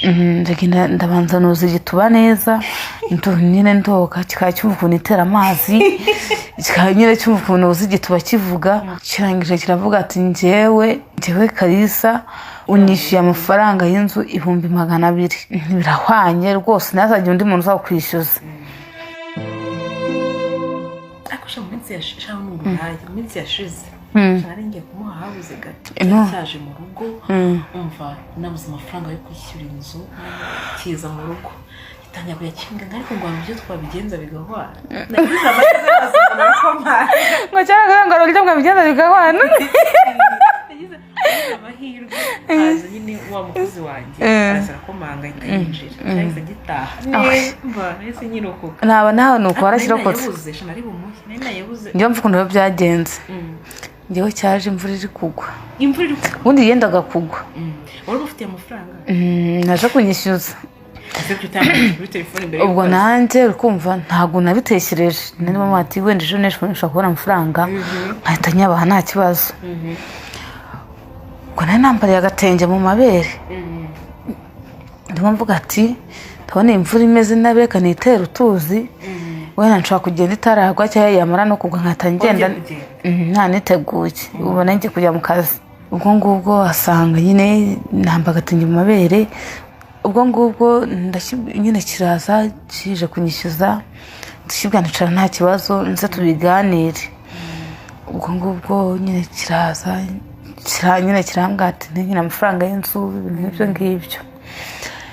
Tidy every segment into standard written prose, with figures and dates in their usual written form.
ndagenda ndabanza noza igituba neza nyine ndoga kikaba cyumva ukuntu itera amazi kikaba nyine cyumva ukuntu uzi igituba kivuga kirangije kiravuga ati njyewe Kalisa unyishyuye amafaranga y'inzu 200,000 birahwanye rwose ntazajya undi muntu uzakwishyuza akosha mu minsi yashize mu minsi yashize ngiye kumuha habuze gato cyaje mu rugo umva nabuze amafaranga yo kwishyura inzu kiza mu rugo itanya kuyakinga ariko ngo byo twabigenza bigahwana nagize amahirwe y'azana komara ngo cyangwa ngo rugite mwabigenza bigahwana nagize amahirwe aza nyine wa mukozi wanjye arasara komanga yinjira cyangwa gitaha mva nese nyirokoka naba nawe nuko warashirokotse yabuze nari bumuhe nari yabuze njye mvuga ukuntu byagenze njyewe cyaje imvura iri kugwa ubundi yendaga kugwa wari ufite amafaranga naje kunyishyuza ubwo nanjye urikumva ntabwo nabitekereje nari mama ati wenda ejo nshobora kubona amafaranga nkahita nyabaha nta kibazo ubwo nari nambariye agatenge mu mabere ndimo mvuga ati ndabona imvura imeze nabi reka nitere utuzi wenda nshobora kugenda itaragwa cyangwa yamara no kugwa nkahita ngenda nta niteguye ubona ngiye kujya mu kazi ubwo ngubwo asanga nyine namba agatenge mu mabere ubwo ngubwo nyine kiraza kije kunyishyuza ndashyibwa nicara nta kibazo nze tubiganire ubwo ngubwo nyine kiraza nyine kirambwira ati nyine amafaranga y'inzu ibintu ngibyo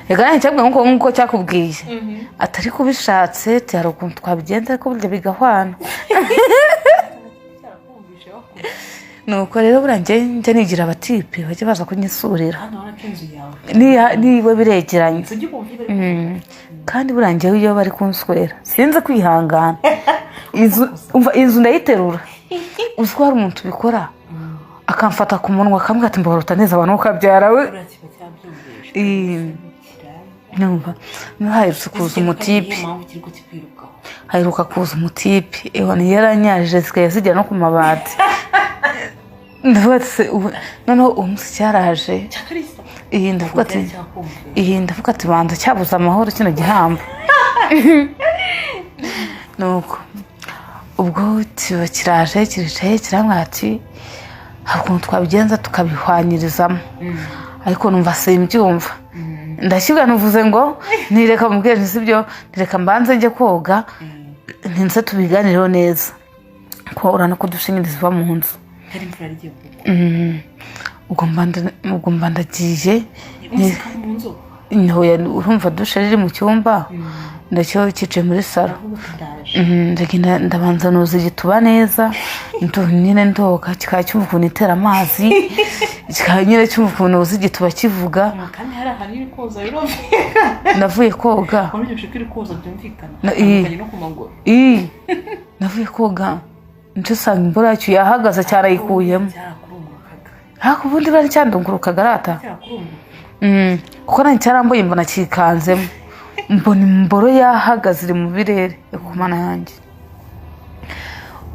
reka nanjye cyabwa nk'uko cyakubwiye atari kubishatse hari ukuntu twabigenza ariko burya bigahwana nuko rero burangiye njya nigira abatipe bajya baza kunyisurira niwe biregeranye kandi burangiye iyo bari kunswera sinzi kwihangana inzu ndayiterura uzi ko hari umuntu ubikora akamfata ku munwa akambwira ati mbabaruta neza abantu ukabyara we numva haherutse kuza umutipe haheruka kuza umutipe ni yaranyarije zikaye zijya no ku mabati noneho umunsi cyaraje ndavuga ati banza cyabuze amahoro kino gihamba nuko ubwo kiba kiraje kiricaye kirambwira ati hari ukuntu twabigenza tukabihwanyirizamo ariko numva simbyumva ndashyirwa nuvuze ngo ntireka mubwire ntizibyo ntireka mbanze njye koga ntinze tubiganireho neza ko urana ko dushinga ziva mu nzu ubwo mba ndagiye urumva dushe riri mu cyumba ndacyo cyicaye muri salo ndagenda ndabanza noza igituba neza nyine ndoga kikaba cyumva ukuntu itera amazi kikaba nyine cyumva ukuntu uzi igituba kivuga navuye koga navuye koga nicyo usanga imboro yacyo yahagaze cyarayikuyemo ariko ubundi bari cyandungurukaga arata kuko nanjye cyarambuye mbona kikanzemo mbona imboro yahagaze iri mu birere ku mana yanjye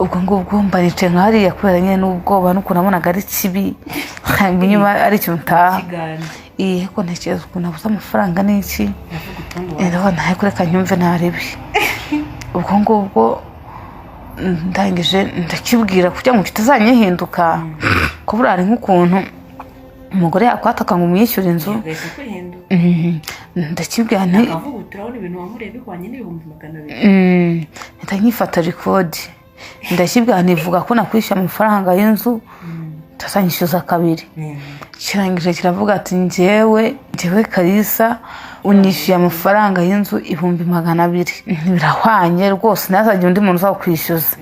ubwo ngubwo mba nicaye nk'ahariya kubera nyine n'ubwoba n'ukuntu nabonaga ari kibi inyuma ari ikintu utaha ariko ntekereza ukuntu nabuze amafaranga n'iki ndabona ariko reka nyumve ntarebe ubwo ngubwo ndangije ndakibwira kugira ngo kitazanyihinduka ko buriya ari nk'ukuntu umugore yakwataka ngo umwishyure inzu ndakibwira mpita nkifata rikodi ndakibwira ntivuga ko nakwishyura amafaranga y'inzu utazanyishyuza kabiri kirangije kiravuga ati njyewe Kalisa unyishyuye amafaranga y'inzu 200,000 birahwanye rwose ntazajya undi muntu uzakwishyuza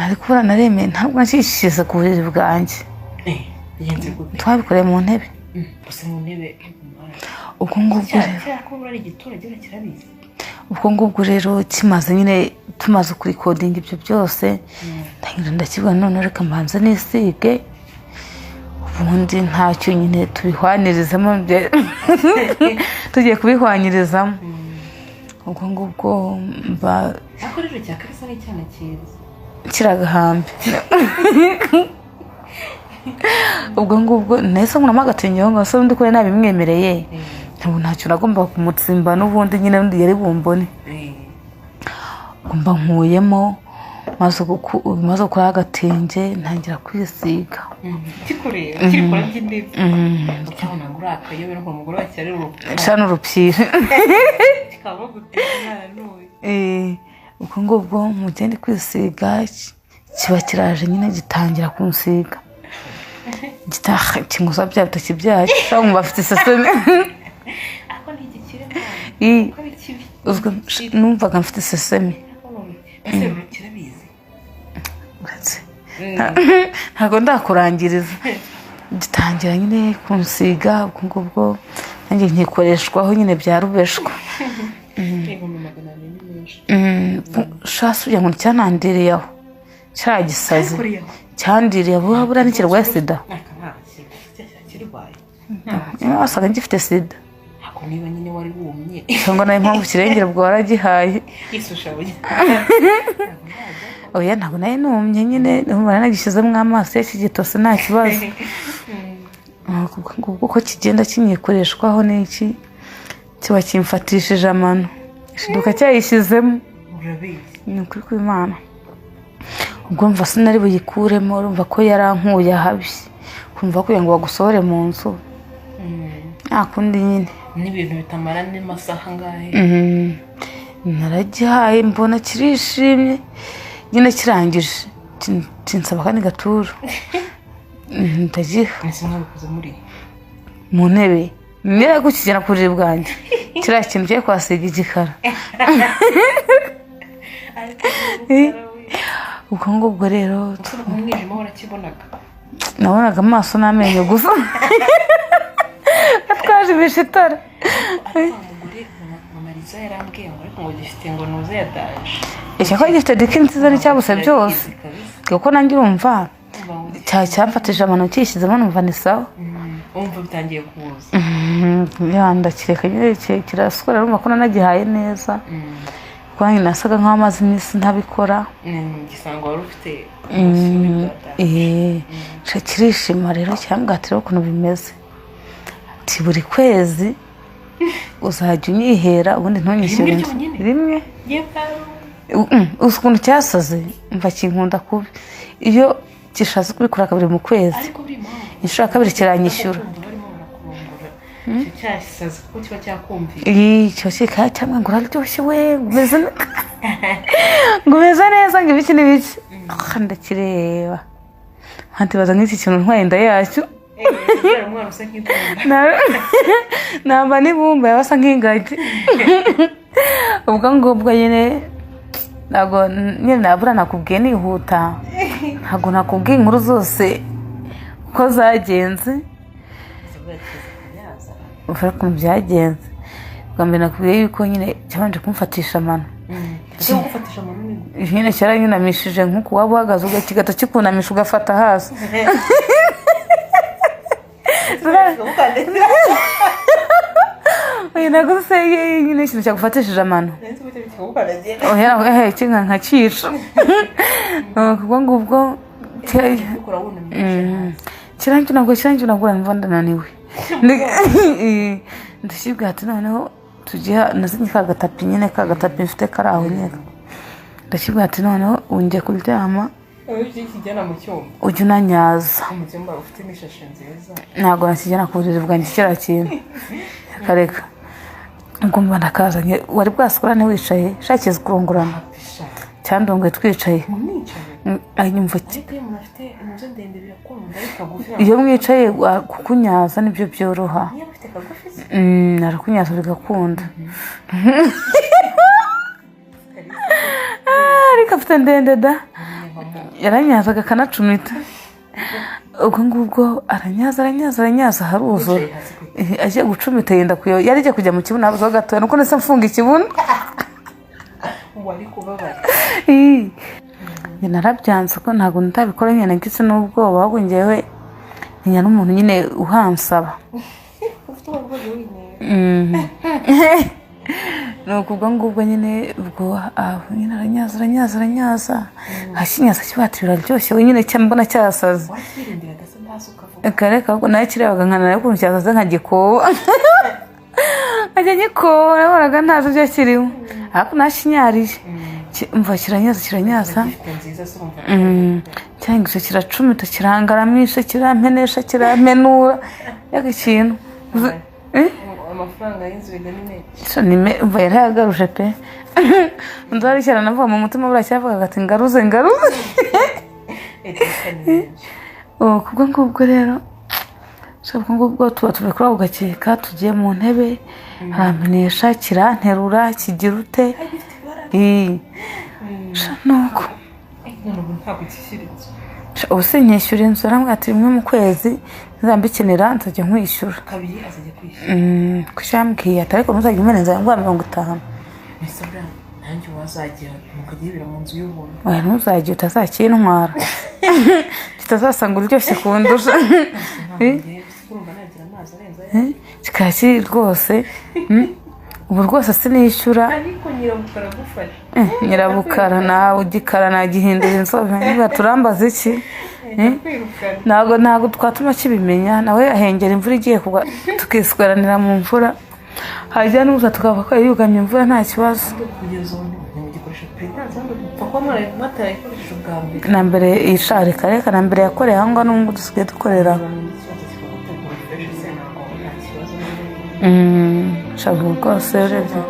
ariko buriya naremeye ntabwo nakishyuza ku buriri bwanjye twabikoreye mu ntebe ubwo ngubwo rero kimaze nyine tumaze kurikodinga ibyo byose ndakibwa none reka mbanza nisige ubundi ntacyo nyine tubihwanirizamo tugiye kubihwanyirizamo ubwo ngubwo mba akoresheje cya Kalisa n'icyana cyiza kiragahambe ubwo ngubwo nahise nkuramo agatenge aho ngaho se undi kure nabimwemereye ntabwo ntacyo nagomba kumutsimba n'ubundi nyine undi yari bumbone mba nkuyemo maze gukora agatenge ntangira kwisiga kikureba by'indege ukabona ngo urakaye bero umugore wacyari cyane urupyire kikaba gutera n'uyu ubwo ngubwo mugende kwisiga kiba kiraje nyine gitangira kunsiga kinguza bya bitaki byayo cyangwa bafite iseseme ako ni igikire ko bikibi uzwe numvaga mfite iseseme ese rukirabizi ntabwo ndakurangiriza gitangira nyine kunsiga ubwo ngubwo nanjye nkikoreshwaho nyine bya rubeshwa shasubiye ngo cyanandiriye aho cyagisaze cyandiriye buriya n'ikirwaye sida wasaga ngifite sida niba nyine wari wumye cyangwa nayo mpamvu kirengera ubwo waragihaye oya ntabwo nayo numye nyine numva nagishyizemo amaso y'ikigitose nta kibazo uko kigenda kinyikoreshwaho n'iki kiba kimfatishije amano ishiduka cyayishyizemo ni ukuri kw'Imana ubwo mva sinari buyikuremo urumva ko yarankuye ahabi kumva kugira ngo bagusohore mu nzu nta kundi nyine n'ibintu bitamara n'amasaha ngahe naragihaye mbona kirishimye nyine kirangije kinsaba kandi gaturo ndagiha mwabikoze muri mu ntebe nera kukigera ku buriri bwanjye kiriya kintu kigiye kwasiga igikara ubwo ngubwo rero umwijima warakibonaga nabonaga amaso n'amenyo gusa atwaje ibishitara umugore Mariza yarambwiye ngo ariko ngo gifite ngo nuze yadaje icyo ko gifite diki nziza n'icyabuse byose kuko nanjye urumva cyamfatije amano kishyizemo numva ni sawa umva bitangiye kuza ndakireka nyine kirasukura urumva ko nanagihaye neza kuko nanjye nasaga nk'aho amaze iminsi ntabikora gisanga wari ufite kirishima rero cyambwatiraho ukuntu bimeze ati buri kwezi uzajya unyihera ubundi ntunyishyure inzu rimwe uzi ukuntu cyasaze mva kinkunda kubi iyo gishatse kubikora kabiri mu kwezi inshuro ya kabiri kiranyishyura cyasaze kuko kiba cyakumviye icyo kikaba cyangwa ngo uraryoshye we ngo umeze neza ngo ibiki n'ibiki ndakireba nkantibaza nk'iki kintu ntwaye inda yacyo namba n'ibumba yabasa nk'ingagi ubwo ngubwo nyine ntabwo nyine nabura nakubwiye nihuta ntabwo nakubwiye inkuru zose uko zagenze ufite ukuntu byagenze bwa mbere nakubwiye yuko nyine cyabanje kumfatisha amano nyine cyaranyunamishije nk'uko waba uhagaze ugakigata kikunamisha ugafata hasi ntabwo se nyine ikintu cyagufatishije amano kinka nkakica ubwo ngubwo kirancyunagura mva ndananiwe ndashyibwa ati noneho tugiye nazinye ka gatapi nyine ka gatapi mfite kari aho nyine ndashyibwa ati noneho wongeye kuryama ujya unanyaza ntabwo nakijyana ku buriri bwanjye kiriya kintu kareka ubwo mba ndakazanye wari bwasikorane wicaye shakiza kurungurana cyandongoye twicaye anyumva iyo mwicaye kukunyaza nibyo byoroha narakunyaza bigakunda ariko afite ndende da yaranyazaga akanacumita ubwo ngubwo aranyaza haruzura agiye gucumita yenda kuyo yari agiye kujya mu kibuno habuzeho gatoya nuko nese mfunga ikibuno wari kubabara narabyanze ko ntabwo ntabikora nyine ngise n'ubwoba ahubwo njyewe ntinya n'umuntu nyine uhansaba nuko ubwo ngubwo nyine ubwo nyine aranyaza akinyaza kiba ati biraryoshye we nyine mbona cyasaze hasi ukavuga kareka ahubwo nawe kirebaga nkanara ukuntu cyazaze nkagikoba nkajya ngikoba nabonaga ntazi ibyo kirimo ariko nashinyarije mva kiranyaza cyangwa se kiracumita kirangaramisha kirampenesha kirampenura yaga ikintu amafaranga y'inzu ni menshi mva yarayagaruje pe nzari cyane navuga mu mutima buracyavuga ati ngaruze kubwo ngubwo rero ubwo ngubwo tuba tubikora ugakeka tugiye mu ntebe aramenesha kiranterura kigira ute nuko ubu sinyishyura inzu arambwira ati rimwe mu kwezi nzambikenera nzajya nkwishyura kabiri azajya kwishyura ko cyambwiye ati ariko ntuzajya umeneza ngo 50 nanjye wazajya mukagira mu nzu y'ubuntu oya ntuzajya utazakintwara kitazasanga uryoshye kundusha kikaba kiri rwose ubu rwose sinishyura ariko nyirabukara gufasha nyirabukara nawe ugikara nagihindura inzobe niba turambaza iki ntabwo twatuma kibimenya nawe ahengera imvura igiye kugwa tukisweranira mu mvura hajya n'ubusa tukava ko yugamye imvura nta kibazo na mbere ishari kareka na mbere yakoreye aho ngaho n'ubwo dusigaye dukorera shaka rwose urebye